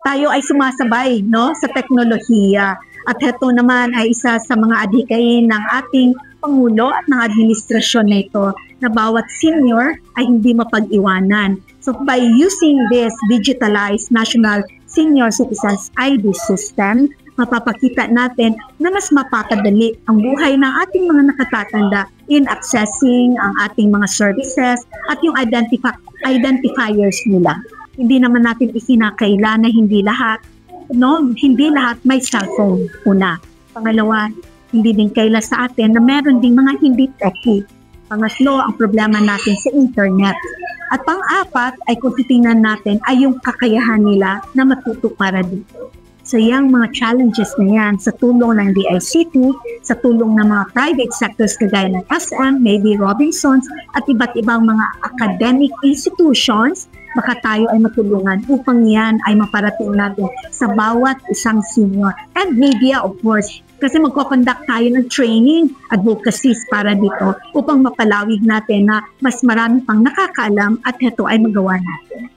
tayo ay sumasabay, no, sa teknolohiya. At ito naman ay isa sa mga adhikain ng ating Pangulo at ng administrasyon nito na bawat senior ay hindi mapag-iwanan. So by using this digitalized National Senior Citizens ID system, mapapakita natin na mas mapapadali ang buhay ng ating mga nakatatanda in accessing ang ating mga services at yung identifiers nila. Hindi naman natin isinakaila na hindi lahat may cellphone una. Pangalawa, hindi din kaila sa atin na meron ding mga hindi techie. Pangatlo, ang problema natin sa internet. At pang-apat ay kung titingnan natin ay yung kakayahan nila na matuto para dito. So yung mga challenges na yan sa tulong ng DICT, sa tulong ng mga private sectors kagaya ng SM, maybe Robinsons, at iba't ibang mga academic institutions, baka tayo ay matulungan upang yan ay maparating natin sa bawat isang senior. And media, of course, kasi magko-conduct tayo ng training, advocacies para dito upang mapalawig natin na mas marami pang nakakaalam at ito ay magawa natin.